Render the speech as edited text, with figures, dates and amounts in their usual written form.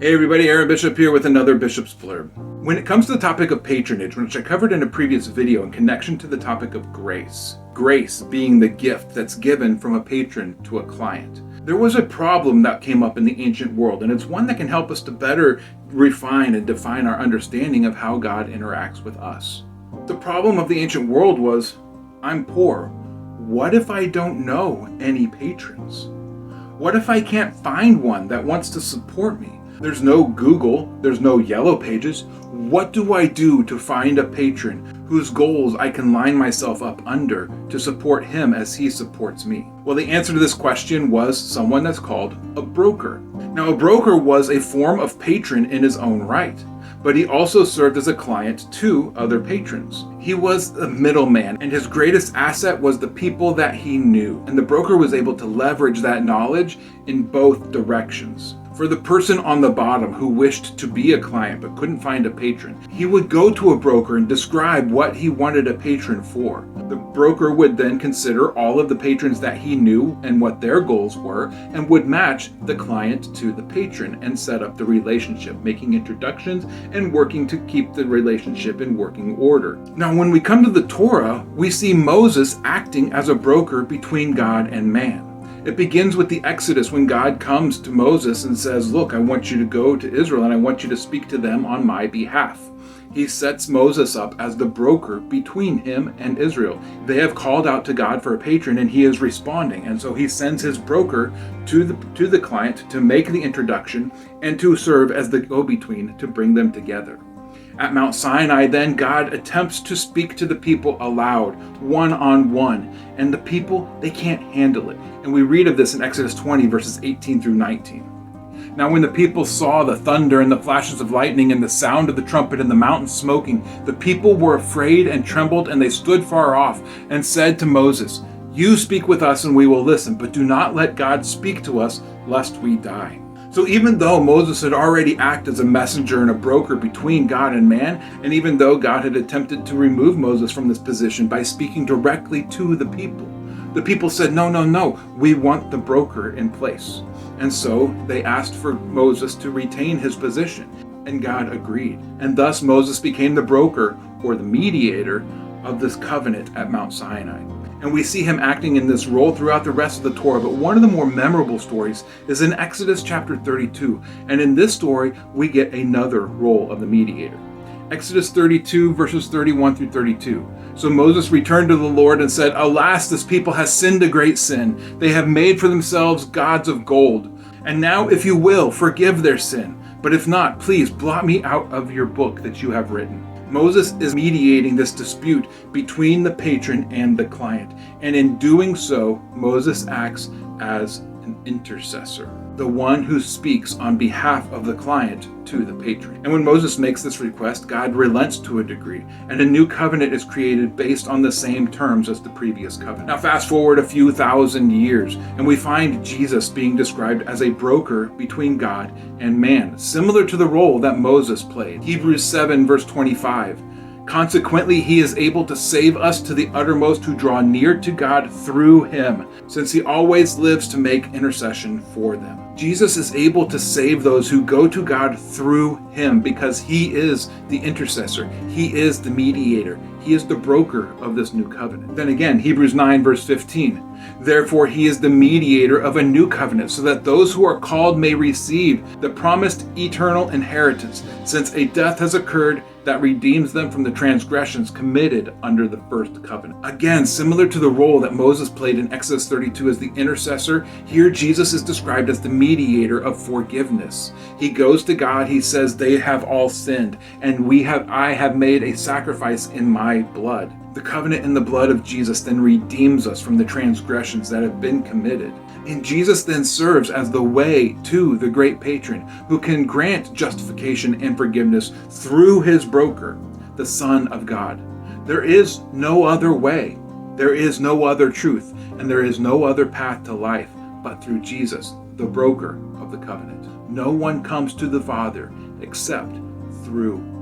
Hey everybody, Aaron Bishop here with another Bishop's Blurb. When it comes to the topic of patronage, which I covered in a previous video in connection to the topic of grace being the gift that's given from a patron to a client, there was a problem that came up in the ancient world, and it's one that can help us to better refine and define our understanding of how God interacts with us. The problem of the ancient world was, I'm poor. What if I don't know any patrons? What if I can't find one that wants to support me? There's no Google, there's no Yellow Pages. What do I do to find a patron whose goals I can line myself up under to support him as he supports me? Well, the answer to this question was someone that's called a broker. Now, a broker was a form of patron in his own right, but he also served as a client to other patrons. He was a middleman, and his greatest asset was the people that he knew, and the broker was able to leverage that knowledge in both directions. For the person on the bottom who wished to be a client but couldn't find a patron, he would go to a broker and describe what he wanted a patron for. The broker would then consider all of the patrons that he knew and what their goals were, and would match the client to the patron and set up the relationship, making introductions and working to keep the relationship in working order. Now, when we come to the Torah, we see Moses acting as a broker between God and man. It begins with the Exodus when God comes to Moses and says, look, I want you to go to Israel and I want you to speak to them on my behalf. He sets Moses up as the broker between him and Israel. They have called out to God for a patron and he is responding. And so he sends his broker to the client to make the introduction and to serve as the go-between to bring them together. At Mount Sinai, then, God attempts to speak to the people aloud, one-on-one, and the people, they can't handle it. And we read of this in Exodus 20, verses 18 through 19. Now when the people saw the thunder and the flashes of lightning and the sound of the trumpet and the mountain smoking, the people were afraid and trembled, and they stood far off and said to Moses, you speak with us and we will listen, but do not let God speak to us, lest we die. So even though Moses had already acted as a messenger and a broker between God and man, and even though God had attempted to remove Moses from this position by speaking directly to the people said, no, we want the broker in place. And so they asked for Moses to retain his position, and God agreed. And thus Moses became the broker, or the mediator, of this covenant at Mount Sinai. And we see him acting in this role throughout the rest of the Torah. But one of the more memorable stories is in Exodus chapter 32. And in this story, we get another role of the mediator. Exodus 32, verses 31 through 32. So Moses returned to the Lord and said, alas, this people has sinned a great sin. They have made for themselves gods of gold. And now, if you will, forgive their sin. But if not, please blot me out of your book that you have written. Moses is mediating this dispute between the patron and the client. And in doing so, Moses acts as an intercessor, the one who speaks on behalf of the client to the patron. And when Moses makes this request, God relents to a degree, and a new covenant is created based on the same terms as the previous covenant. Now fast forward a few thousand years, and we find Jesus being described as a broker between God and man, similar to the role that Moses played. Hebrews 7, verse 25. Consequently, he is able to save us to the uttermost who draw near to God through him, since he always lives to make intercession for them. Jesus is able to save those who go to God through him because he is the intercessor. He is the mediator. He is the broker of this new covenant. Then again, Hebrews 9, verse 15. Therefore, he is the mediator of a new covenant, so that those who are called may receive the promised eternal inheritance, since a death has occurred that redeems them from the transgressions committed under the first covenant. Again, similar to the role that Moses played in Exodus 32 as the intercessor, here Jesus is described as the mediator of forgiveness. He goes to God, he says, they have all sinned, and I have made a sacrifice in my blood. The covenant in the blood of Jesus then redeems us from the transgressions that have been committed. And Jesus then serves as the way to the great patron who can grant justification and forgiveness through his broker, the Son of God. There is no other way, there is no other truth, and there is no other path to life but through Jesus, the broker of the covenant. No one comes to the Father except through